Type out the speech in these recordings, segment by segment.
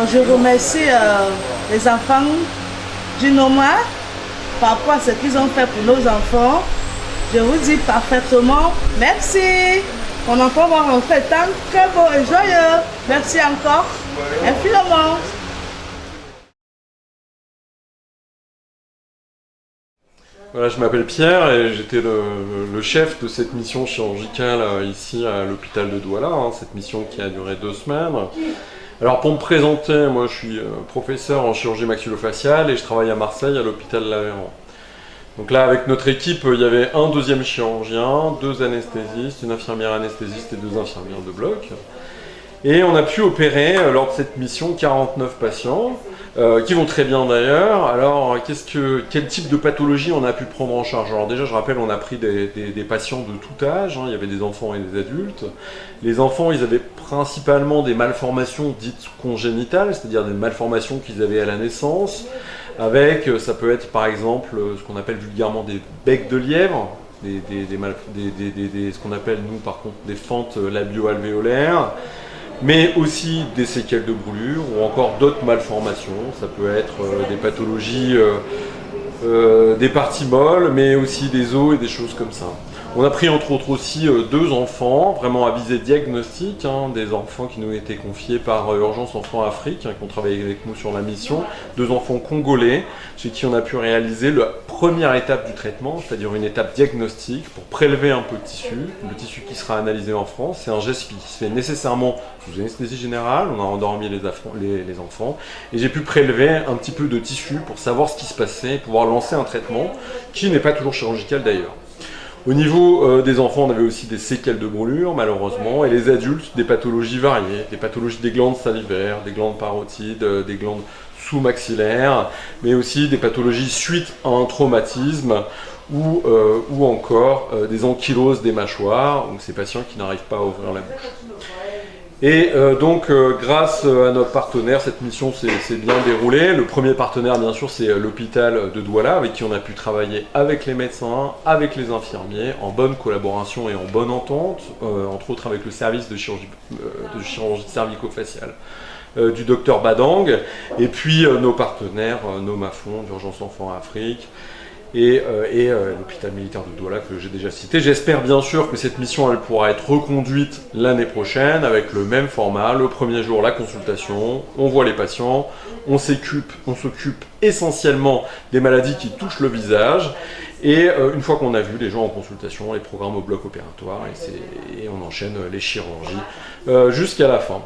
Je remercie les enfants du Noma par rapport à ce qu'ils ont fait pour nos enfants. Je vous dis parfaitement merci. Mon enfant va rentrer tant très beau et joyeux. Merci encore infiniment. Voilà, je m'appelle Pierre et j'étais le chef de cette mission chirurgicale ici à l'hôpital de Douala, cette mission qui a duré 2 semaines. Alors pour me présenter, moi je suis professeur en chirurgie maxillofaciale et je travaille à Marseille à l'hôpital Laveyran. Donc là avec notre équipe, il y avait un deuxième chirurgien, 2 anesthésistes, une infirmière anesthésiste et 2 infirmières de bloc. Et on a pu opérer lors de cette mission 49 patients, qui vont très bien d'ailleurs. Alors quel type de pathologie on a pu prendre en charge? Alors déjà je rappelle, on a pris des patients de tout âge, il y avait des enfants et des adultes. Les enfants, ils avaient principalement des malformations dites congénitales, c'est-à-dire des malformations qu'ils avaient à la naissance, avec, ça peut être par exemple ce qu'on appelle vulgairement des becs de lièvre, ce qu'on appelle nous par contre des fentes labio-alvéolaires, mais aussi des séquelles de brûlure ou encore d'autres malformations. Ça peut être des pathologies des parties molles, mais aussi des os et des choses comme ça. On a pris entre autres aussi 2 enfants, vraiment à visée diagnostique, des enfants qui nous étaient confiés par Urgence Enfants Afrique, qui ont travaillé avec nous sur la mission, 2 enfants congolais, chez qui on a pu réaliser la première étape du traitement, c'est-à-dire une étape diagnostique pour prélever un peu de tissu, le tissu qui sera analysé en France. C'est un geste qui se fait nécessairement sous anesthésie générale, on a endormi les enfants, et j'ai pu prélever un petit peu de tissu pour savoir ce qui se passait, pouvoir lancer un traitement qui n'est pas toujours chirurgical d'ailleurs. Au niveau des enfants, on avait aussi des séquelles de brûlure, malheureusement, et les adultes, des pathologies variées, des pathologies des glandes salivaires, des glandes parotides, des glandes sous-maxillaires, mais aussi des pathologies suite à un traumatisme ou encore des ankyloses des mâchoires, donc ces patients qui n'arrivent pas à ouvrir la bouche. Et donc grâce à notre partenaire, cette mission s'est bien déroulée. Le premier partenaire bien sûr c'est l'hôpital de Douala, avec qui on a pu travailler avec les médecins, avec les infirmiers, en bonne collaboration et en bonne entente, entre autres avec le service de chirurgie cervico-faciale du docteur Badang, et puis nos partenaires, Nomafon, d'Urgence Enfants Afrique, et l'hôpital militaire de Douala que j'ai déjà cité. J'espère bien sûr que cette mission elle pourra être reconduite l'année prochaine avec le même format. Le premier jour, la consultation, on voit les patients, on s'occupe essentiellement des maladies qui touchent le visage, et une fois qu'on a vu les gens en consultation, les programmes au bloc opératoire, et on enchaîne les chirurgies jusqu'à la fin.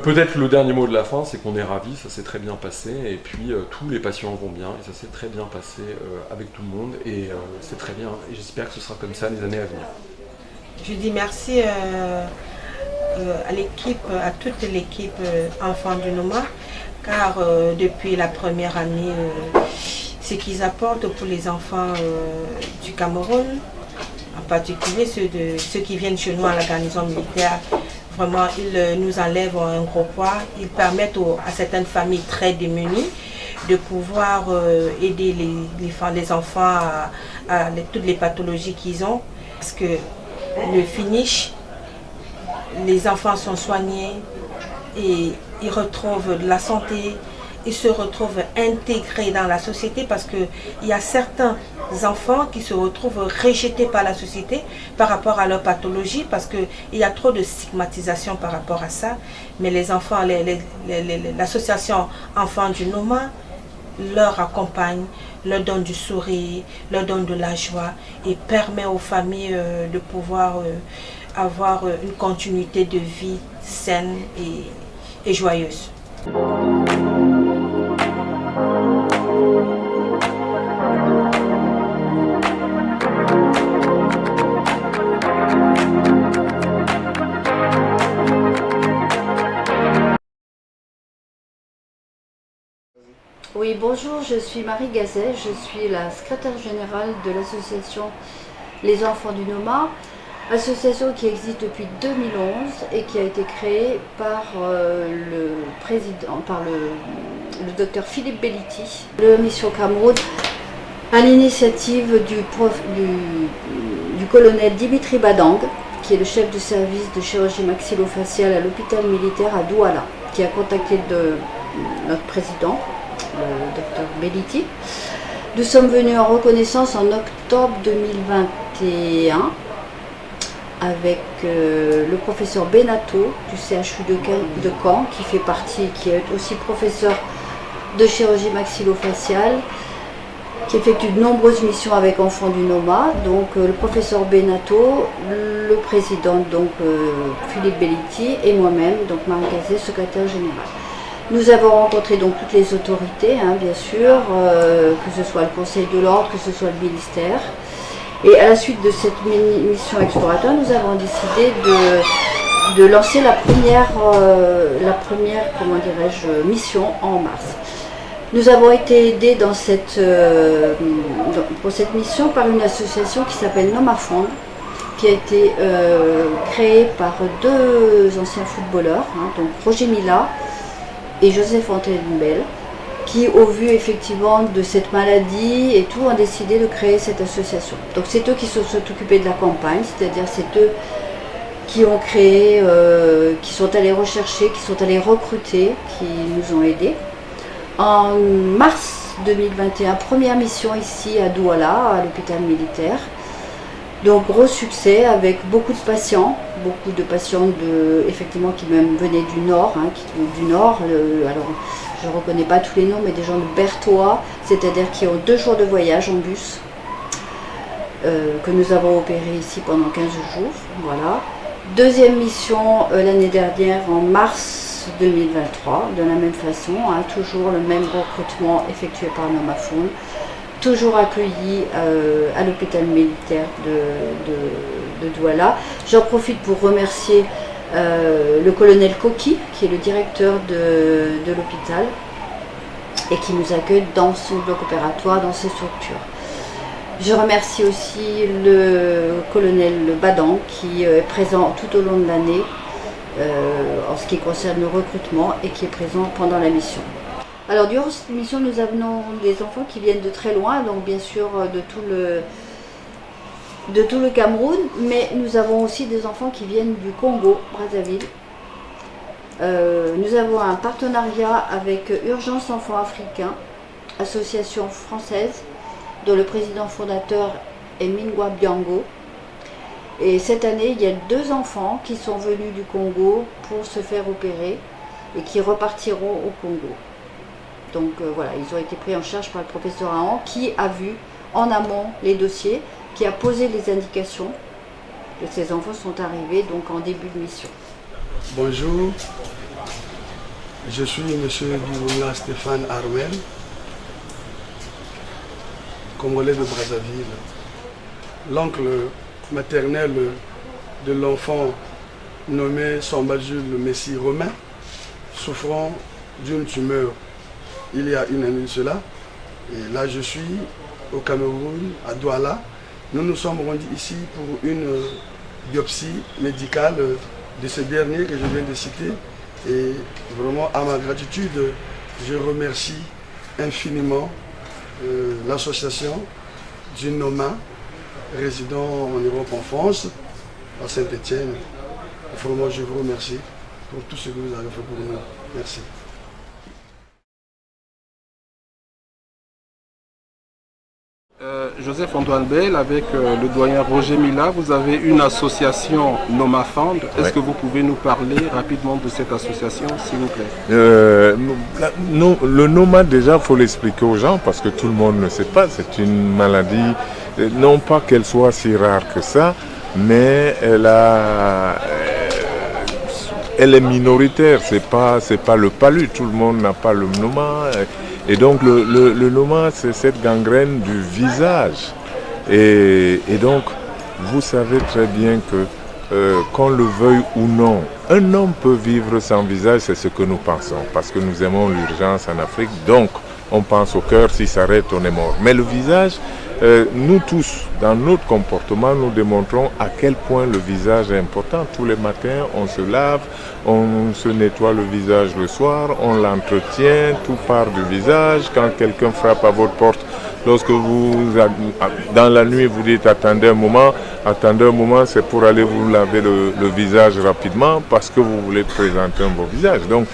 Peut-être le dernier mot de la fin, c'est qu'on est ravis, ça s'est très bien passé, et puis tous les patients vont bien, et ça s'est très bien passé avec tout le monde, et c'est très bien, et j'espère que ce sera comme ça les années à venir. Je dis merci à l'équipe, à toute l'équipe Enfants du Noma, car depuis la première année, ce qu'ils apportent pour les enfants du Cameroun, en particulier ceux qui viennent chez nous à la garnison militaire, vraiment, ils nous enlèvent un gros poids. Ils permettent à certaines familles très démunies de pouvoir aider les enfants à toutes les pathologies qu'ils ont. Parce que le finish, les enfants sont soignés et ils retrouvent de la santé. Ils se retrouvent intégrés dans la société, parce qu'il y a certains enfants qui se retrouvent rejetés par la société par rapport à leur pathologie, parce qu'il y a trop de stigmatisation par rapport à ça. Mais les enfants, l'association Enfants du Noma leur accompagne, leur donne du sourire, leur donne de la joie et permet aux familles de pouvoir avoir une continuité de vie saine et joyeuse. Oui, bonjour, je suis Marie Gazet, je suis la secrétaire générale de l'association Les Enfants du Noma, association qui existe depuis 2011 et qui a été créée par le docteur Philippe Belliti, de Mission Cameroun, à l'initiative du colonel Dimitri Badang, qui est le chef de service de chirurgie maxillofaciale à l'hôpital militaire à Douala, qui a contacté notre président, le docteur Belliti. Nous sommes venus en reconnaissance en octobre 2021 avec le professeur Benato du CHU de Caen, qui est aussi professeur de chirurgie maxillofaciale, qui effectue de nombreuses missions avec enfants du NOMA. Donc le professeur Benato, le président Philippe Belliti et moi-même, donc Marie Gazet, secrétaire générale. Nous avons rencontré donc toutes les autorités, bien sûr, que ce soit le Conseil de l'Ordre, que ce soit le ministère. Et à la suite de cette mission exploratoire, nous avons décidé de lancer la première mission en mars. Nous avons été aidés pour cette mission par une association qui s'appelle NomaFond, qui a été créée par deux anciens footballeurs, donc Roger Mila et Joseph Fontainebelle, qui, au vu effectivement de cette maladie et tout, ont décidé de créer cette association. Donc c'est eux qui se sont occupés de la campagne, c'est-à-dire c'est eux qui ont créé, qui sont allés rechercher, qui sont allés recruter, qui nous ont aidés. En mars 2021, première mission ici à Douala, à l'hôpital militaire. Donc gros succès avec beaucoup de patients effectivement qui même venaient du nord, alors je ne reconnais pas tous les noms, mais des gens de Berthois, c'est-à-dire qui ont 2 jours de voyage en bus, que nous avons opéré ici pendant 15 jours. Voilà. Deuxième mission l'année dernière en mars 2023, de la même façon, toujours le même recrutement effectué par NomaFond, toujours accueilli à l'hôpital militaire de Douala. J'en profite pour remercier le colonel Koki, qui est le directeur de l'hôpital et qui nous accueille dans son bloc opératoire, dans ses structures. Je remercie aussi le colonel Badan qui est présent tout au long de l'année en ce qui concerne le recrutement et qui est présent pendant la mission. Alors durant cette mission, nous avons des enfants qui viennent de très loin, donc bien sûr de tout le Cameroun, mais nous avons aussi des enfants qui viennent du Congo, Brazzaville. Nous avons un partenariat avec Urgence Enfants Africains, association française, dont le président fondateur est Mingwa Biango. Et cette année, il y a 2 enfants qui sont venus du Congo pour se faire opérer et qui repartiront au Congo. Donc voilà, ils ont été pris en charge par le professeur Ahan qui a vu en amont les dossiers, qui a posé les indications. Et ces enfants sont arrivés donc en début de mission. Bonjour, je suis M. Bibouna Stéphane Armel, Congolais de Brazzaville, l'oncle maternel de l'enfant nommé Samba Jules Messi Romain, souffrant d'une tumeur il y a une année de cela. Et là je suis au Cameroun, à Douala. Nous nous sommes rendus ici pour une biopsie médicale de ce dernier que je viens de citer. Et vraiment à ma gratitude, je remercie infiniment l'association du NOMA, résident en Europe, en France, à Saint-Étienne. Vraiment, je vous remercie pour tout ce que vous avez fait pour nous. Merci. Joseph Antoine Bell, avec le doyen Roger Mila, vous avez une association NomaFond. Est-ce que vous pouvez nous parler rapidement de cette association, s'il vous plaît? Le NOMA, déjà, il faut l'expliquer aux gens parce que tout le monde ne sait pas. C'est une maladie, non pas qu'elle soit si rare que ça, mais elle est minoritaire. C'est pas le palu. Tout le monde n'a pas le NOMA. Et donc le NOMA, c'est cette gangrène du visage. Et donc, vous savez très bien que qu'on le veuille ou non, un homme peut vivre sans visage, c'est ce que nous pensons. Parce que nous aimons l'urgence en Afrique, donc on pense au cœur, s'il s'arrête, on est mort. Mais le visage, nous tous, dans notre comportement, nous démontrons à quel point le visage est important. Tous les matins, on se lave, on se nettoie le visage le soir, on l'entretient, tout part du visage. Quand quelqu'un frappe à votre porte, Lorsque dans la nuit, vous dites attendez un moment, c'est pour aller vous laver le visage rapidement parce que vous voulez présenter un beau visage. Donc,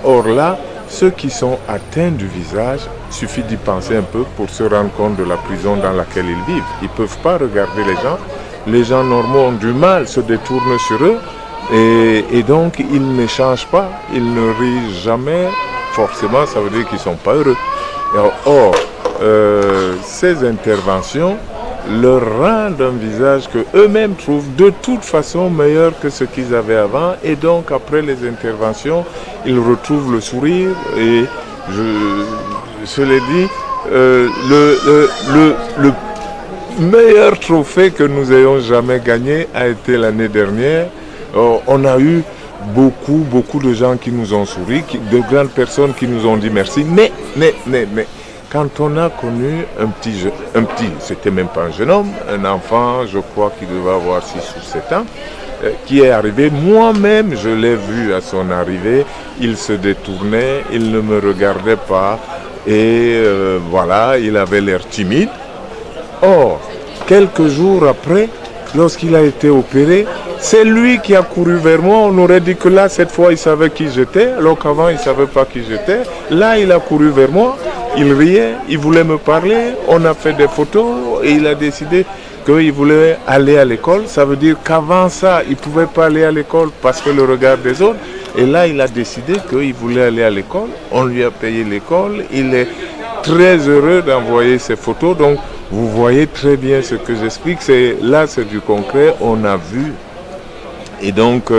or là, ceux qui sont atteints du visage, il suffit d'y penser un peu pour se rendre compte de la prison dans laquelle ils vivent. Ils ne peuvent pas regarder les gens. Les gens normaux ont du mal, se détournent sur eux. Et donc, ils ne changent pas, ils ne rient jamais. Forcément, ça veut dire qu'ils ne sont pas heureux. Or, ces interventions leur rendent un visage que eux-mêmes trouvent de toute façon meilleur que ce qu'ils avaient avant. Et donc, après les interventions, ils retrouvent le sourire. Et je l'ai dit, le meilleur trophée que nous ayons jamais gagné a été l'année dernière. On a eu beaucoup de gens qui nous ont souri, de grandes personnes qui nous ont dit merci. Mais, quand on a connu un petit, c'était même pas un jeune homme, un enfant, je crois qu'il devait avoir 6 ou 7 ans, qui est arrivé, moi-même je l'ai vu à son arrivée, il se détournait, il ne me regardait pas, et voilà, il avait l'air timide. Or, quelques jours après, lorsqu'il a été opéré, c'est lui qui a couru vers moi. On aurait dit que là, cette fois, il savait qui j'étais, alors qu'avant, il ne savait pas qui j'étais. Là, il a couru vers moi, il riait, il voulait me parler, on a fait des photos et il a décidé qu'il voulait aller à l'école. Ça veut dire qu'avant ça, il ne pouvait pas aller à l'école parce que le regard des autres. Et là, il a décidé qu'il voulait aller à l'école. On lui a payé l'école. Il est très heureux d'envoyer ces photos. Donc, vous voyez très bien ce que j'explique. Là, c'est du concret. On a vu. Et donc,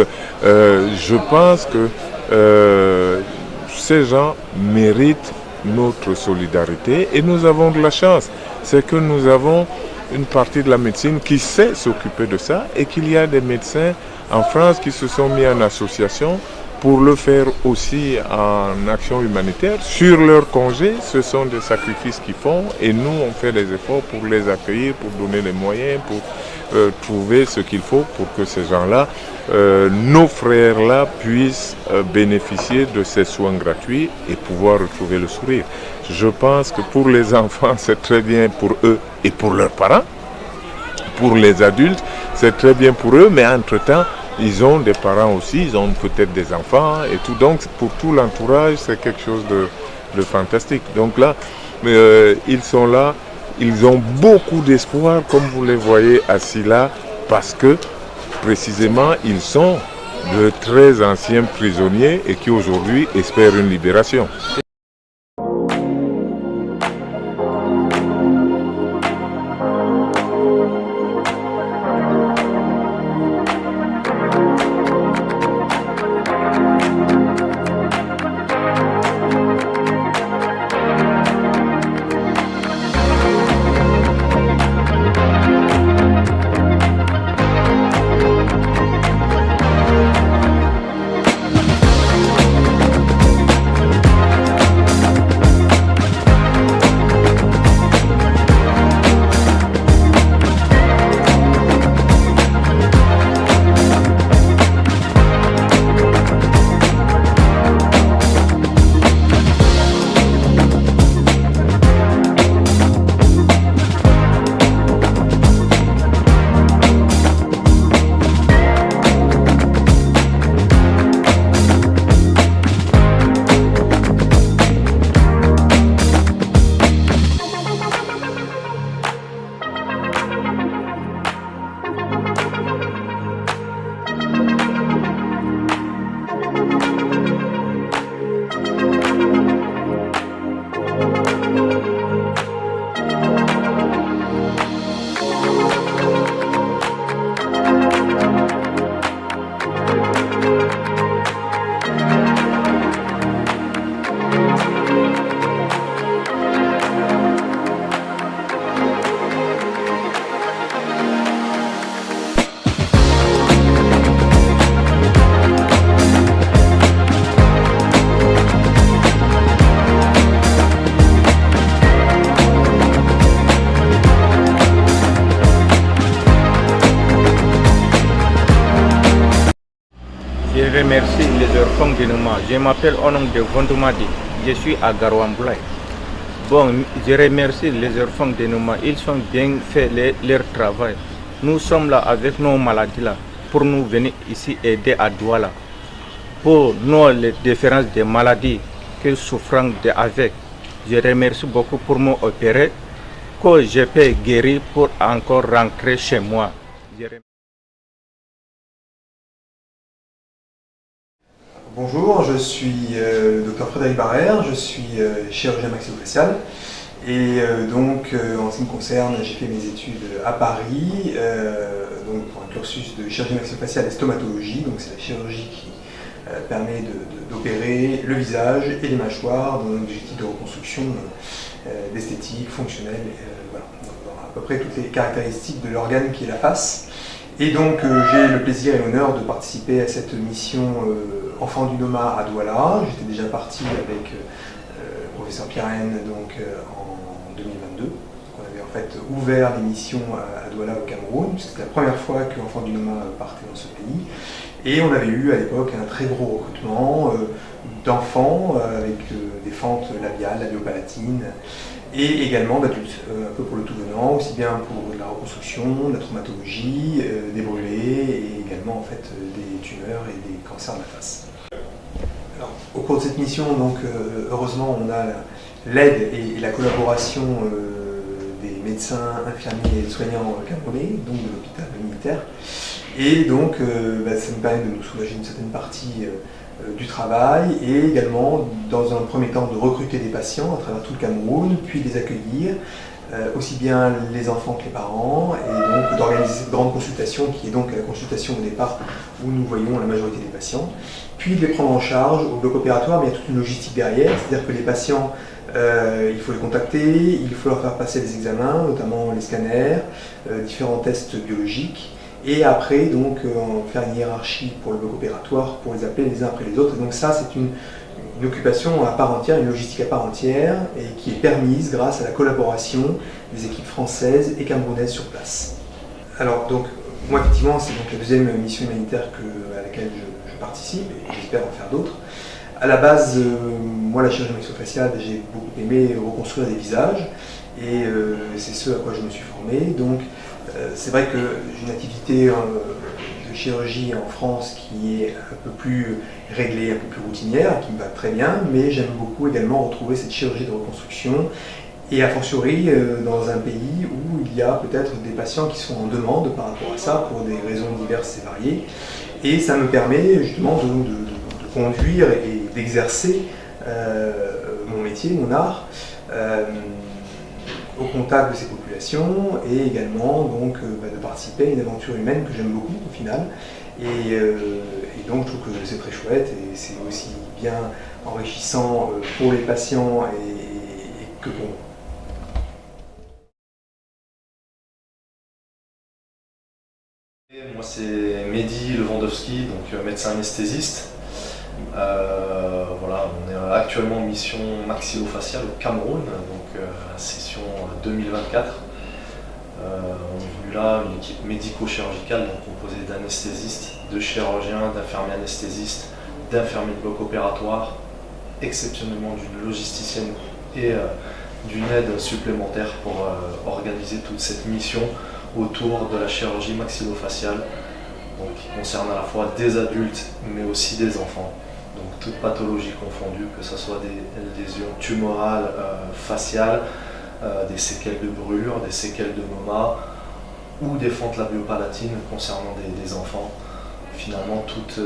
je pense que ces gens méritent notre solidarité. Et nous avons de la chance. C'est que nous avons une partie de la médecine qui sait s'occuper de ça et qu'il y a des médecins en France qui se sont mis en association pour le faire aussi en action humanitaire. Sur leur congé, ce sont des sacrifices qu'ils font et nous, on fait des efforts pour les accueillir, pour donner les moyens, pour trouver ce qu'il faut pour que ces gens-là, nos frères-là, puissent bénéficier de ces soins gratuits et pouvoir retrouver le sourire. Je pense que pour les enfants, c'est très bien pour eux et pour leurs parents. Pour les adultes, c'est très bien pour eux, mais entre-temps, ils ont des parents aussi, ils ont peut-être des enfants et tout. Donc, pour tout l'entourage, c'est quelque chose de fantastique. Donc là, ils sont là, ils ont beaucoup d'espoir, comme vous les voyez assis là, parce que, précisément, ils sont de très anciens prisonniers et qui aujourd'hui espèrent une libération. Je remercie les enfants de Noma. Je m'appelle Onong de Vondomadi. Je suis à Garouamboulaye. Bon, je remercie les enfants de Noma. Ils ont bien fait leur travail. Nous sommes là avec nos maladies là pour nous venir ici aider à Douala. Pour nous, les différences des maladies que souffrons avec. Je remercie beaucoup pour m'opérer, que je peux guérir pour encore rentrer chez moi. Bonjour, je suis le Dr Frédéric Barrère, je suis chirurgien maxillofacial et donc en ce qui me concerne, j'ai fait mes études à Paris donc pour un cursus de chirurgie maxillofaciale et stomatologie, donc c'est la chirurgie qui permet d'opérer le visage et les mâchoires dans un objectif de reconstruction d'esthétique, fonctionnelle, voilà, dans à peu près toutes les caractéristiques de l'organe qui est la face. Et donc j'ai le plaisir et l'honneur de participer à cette mission Enfants du Noma à Douala. J'étais déjà parti avec le professeur Pirenne donc, en 2022. On avait en fait ouvert les missions à Douala au Cameroun, puisque c'était la première fois que Enfants du Noma partait dans ce pays. Et on avait eu à l'époque un très gros recrutement d'enfants avec des fentes labiales, labiopalatines, et également d'adultes, un peu pour le tout venant, aussi bien pour de la reconstruction, de la traumatologie, des brûlés et également en fait des tumeurs et des cancers de la face. Alors, au cours de cette mission, donc, heureusement, on a l'aide et la collaboration des médecins, infirmiers et soignants camerounais, donc de l'hôpital militaire. Et donc, ça nous permet de nous soulager une certaine partie du travail et également, dans un premier temps, de recruter des patients à travers tout le Cameroun, puis de les accueillir, aussi bien les enfants que les parents, et donc d'organiser cette grande consultation qui est donc la consultation au départ où nous voyons la majorité des patients, puis de les prendre en charge au bloc opératoire, mais il y a toute une logistique derrière, c'est-à-dire que les patients, il faut les contacter, il faut leur faire passer des examens, notamment les scanners, différents tests biologiques, et après donc faire une hiérarchie pour le bloc opératoire pour les appeler les uns après les autres. Et donc ça c'est une occupation à part entière, une logistique à part entière et qui est permise grâce à la collaboration des équipes françaises et camerounaises sur place. Alors donc moi effectivement c'est donc la deuxième mission humanitaire à laquelle je participe et j'espère en faire d'autres. À la base, moi la chirurgie maxillofaciale, j'ai beaucoup aimé reconstruire des visages et c'est ce à quoi je me suis formé. Donc c'est vrai que j'ai une activité de chirurgie en France qui est un peu plus réglée, un peu plus routinière, qui me va très bien, mais j'aime beaucoup également retrouver cette chirurgie de reconstruction et a fortiori dans un pays où il y a peut-être des patients qui sont en demande par rapport à ça pour des raisons diverses et variées. Et ça me permet justement de conduire et d'exercer mon métier, mon art, au contact de ces populations et également donc, de participer à une aventure humaine que j'aime beaucoup au final. Et donc je trouve que c'est très chouette et c'est aussi bien enrichissant pour les patients et que pour moi. Moi c'est Mehdi Lewandowski, donc médecin anesthésiste. Voilà, on est actuellement en mission maxillofaciale au Cameroun, donc la session 2024. On est venu là, une équipe médico-chirurgicale composée d'anesthésistes, de chirurgiens, d'infirmiers anesthésistes, d'infirmiers de bloc opératoire, exceptionnellement d'une logisticienne et d'une aide supplémentaire pour organiser toute cette mission autour de la chirurgie maxillofaciale, donc qui concerne à la fois des adultes mais aussi des enfants. Donc toute pathologie confondue, que ce soit des lésions tumorales, faciales, des séquelles de brûlure, des séquelles de Noma ou des fentes labiopalatines concernant des enfants. Finalement toutes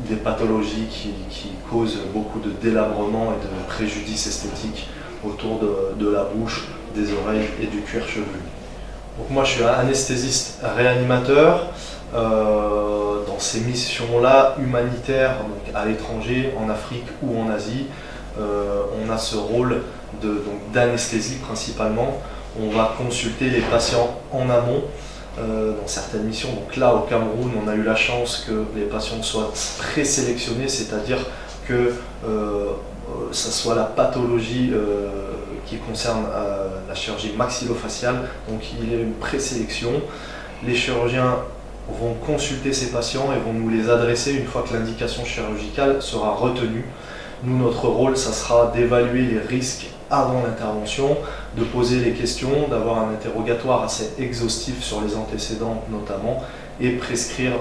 des pathologies qui causent beaucoup de délabrement et de préjudice esthétique autour de la bouche, des oreilles et du cuir chevelu. Donc moi je suis anesthésiste réanimateur. Dans ces missions-là humanitaires, donc à l'étranger, en Afrique ou en Asie, on a ce rôle d'anesthésie principalement. On va consulter les patients en amont dans certaines missions. Donc là au Cameroun, on a eu la chance que les patients soient présélectionnés, c'est-à-dire que ça soit la pathologie qui concerne la chirurgie maxillofaciale. Donc il y a une présélection. Les chirurgiens vont consulter ces patients et vont nous les adresser une fois que l'indication chirurgicale sera retenue. Nous, notre rôle, ça sera d'évaluer les risques avant l'intervention, de poser les questions, d'avoir un interrogatoire assez exhaustif sur les antécédents notamment, et prescrire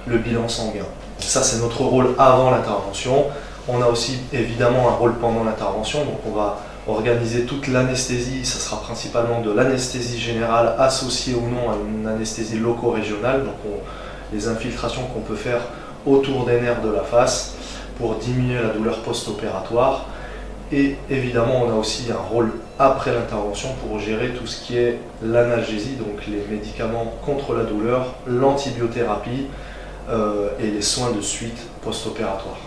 le bilan sanguin. Ça, c'est notre rôle avant l'intervention. On a aussi évidemment un rôle pendant l'intervention, donc on va organiser toute l'anesthésie. Ça sera principalement de l'anesthésie générale associée ou non à une anesthésie loco-régionale, donc les infiltrations qu'on peut faire autour des nerfs de la face pour diminuer la douleur post-opératoire. Et évidemment, on a aussi un rôle après l'intervention pour gérer tout ce qui est l'analgésie, donc les médicaments contre la douleur, l'antibiothérapie et les soins de suite post-opératoires.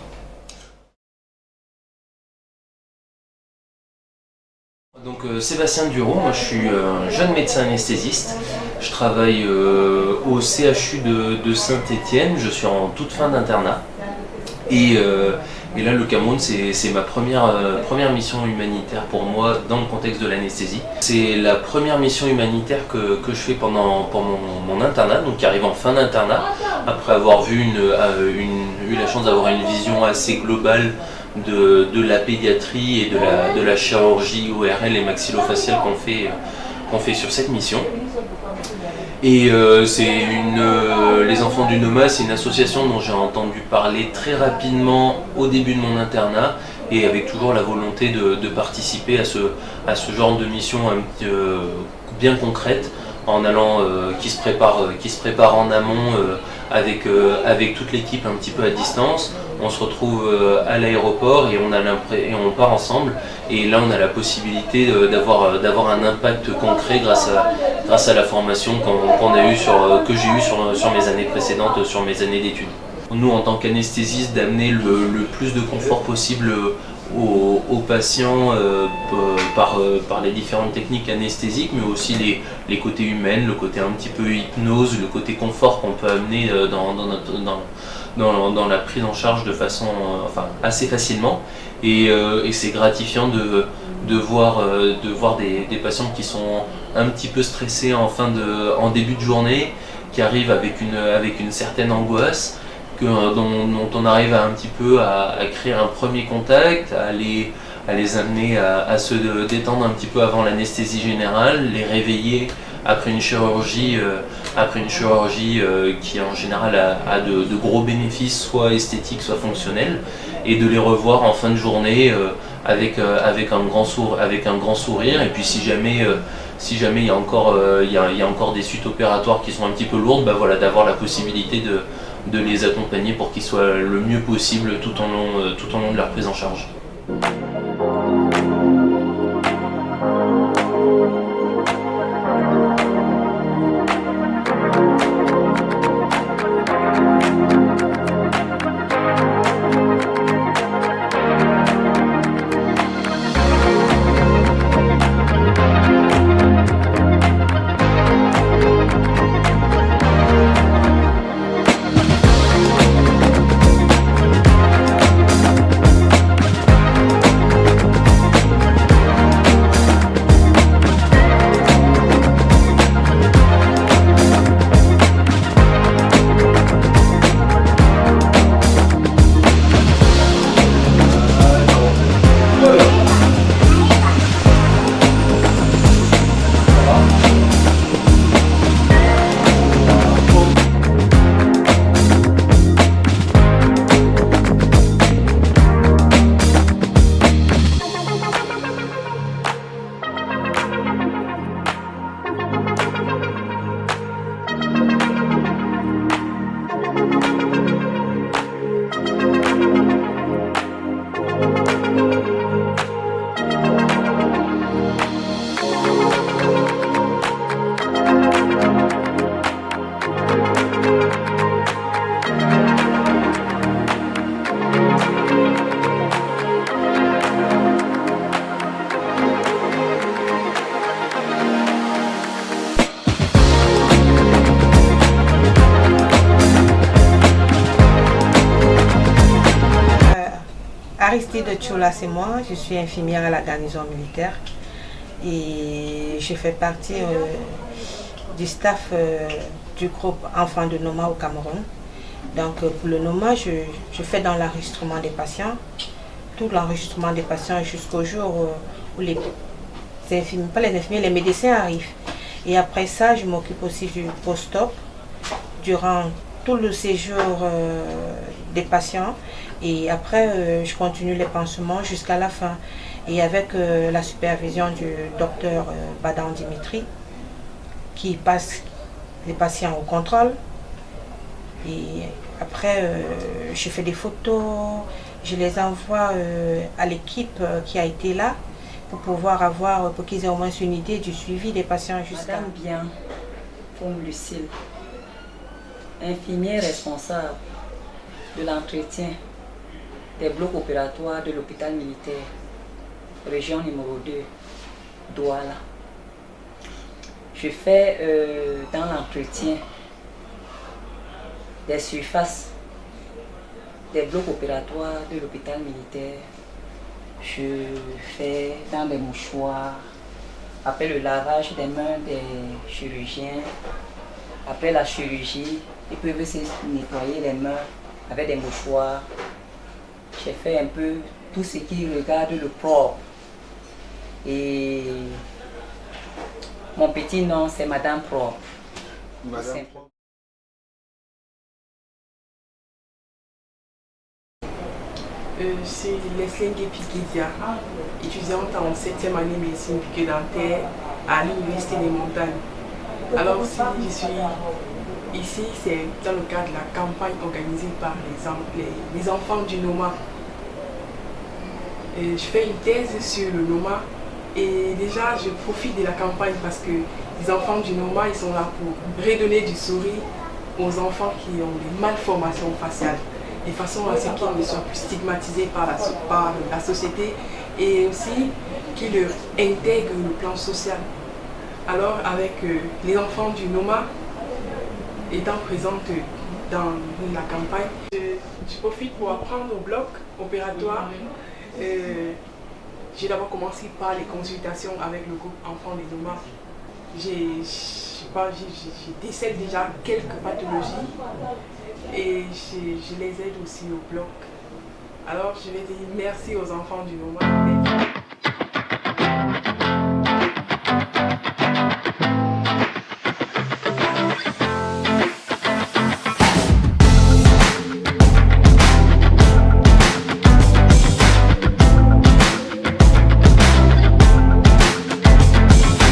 Donc Sébastien Dureau, moi je suis jeune médecin anesthésiste, je travaille au CHU de Saint-Étienne, je suis en toute fin d'internat et là le Cameroun c'est ma première mission humanitaire pour moi dans le contexte de l'anesthésie. C'est la première mission humanitaire que je fais pendant mon internat, donc qui arrive en fin d'internat, après avoir eu la chance d'avoir une vision assez globale de la pédiatrie et de la chirurgie ORL et maxillofaciale qu'on fait sur cette mission. Et les enfants du NOMA, c'est une association dont j'ai entendu parler très rapidement au début de mon internat et avec toujours la volonté de participer à ce genre de mission bien concrète en allant qui se prépare en amont avec toute l'équipe un petit peu à distance. On se retrouve à l'aéroport et on part ensemble. Et là, on a la possibilité d'avoir un impact concret grâce à la formation que j'ai eue sur mes années précédentes, sur mes années d'études. Nous, en tant qu'anesthésistes, d'amener le plus de confort possible aux patients par les différentes techniques anesthésiques, mais aussi les côtés humains, le côté un petit peu hypnose, le côté confort qu'on peut amener dans la prise en charge de façon assez facilement. Et c'est gratifiant de voir des patients qui sont un petit peu stressés en début de journée, qui arrivent avec une certaine angoisse, dont on arrive un petit peu à créer un premier contact, à les amener à se détendre un petit peu avant l'anesthésie générale, les réveiller après une chirurgie qui en général a de gros bénéfices, soit esthétiques, soit fonctionnels, et de les revoir en fin de journée avec un grand sourire. Et puis si jamais il y a encore des suites opératoires qui sont un petit peu lourdes, d'avoir la possibilité de les accompagner pour qu'ils soient le mieux possible tout au long de leur prise en charge. Aristide Tchoula, c'est moi, je suis infirmière à la garnison militaire et je fais partie du staff du groupe Enfants de Noma au Cameroun. Donc pour le Noma, je fais dans l'enregistrement des patients, tout l'enregistrement des patients jusqu'au jour où les infirmiers, pas les infirmiers, les médecins arrivent. Et après ça, je m'occupe aussi du post-op durant tout le séjour des patients. Et après, je continue les pansements jusqu'à la fin. Et avec la supervision du docteur Badan Dimitri, qui passe les patients au contrôle. Et après, je fais des photos, je les envoie à l'équipe qui a été là pour pouvoir avoir, pour qu'ils aient au moins une idée du suivi des patients jusqu'à... Madame Bien, Fom Lucille, infirmière responsable de l'entretien des blocs opératoires de l'hôpital militaire, région numéro 2, Douala. Je fais dans l'entretien des surfaces des blocs opératoires de l'hôpital militaire. Je fais dans les mouchoirs, après le lavage des mains des chirurgiens, après la chirurgie, ils peuvent se nettoyer les mains avec des mouchoirs. J'ai fait un peu tout ce qui regarde le propre. Et mon petit nom, c'est Madame Propre. Madame Propre. C'est Leslie Piquedia, étudiante en 7e année médecine bucco-dentaire à l'Université des Montagnes. Alors si je suis ici, c'est dans le cadre de la campagne organisée par les enfants du NOMA. Je fais une thèse sur le NOMA et déjà je profite de la campagne parce que les enfants du NOMA, ils sont là pour redonner du sourire aux enfants qui ont des malformations faciales, de façon à ce qu'ils ne soient plus stigmatisés par la société et aussi qu'ils intègrent le plan social. Alors avec les enfants du NOMA étant présentes dans la campagne, je profite pour apprendre au bloc opératoire. J'ai d'abord commencé par les consultations avec le groupe enfants des NOMA. Je décèle déjà quelques pathologies et je les aide aussi au bloc. Alors je vais dire merci aux enfants du NOMA.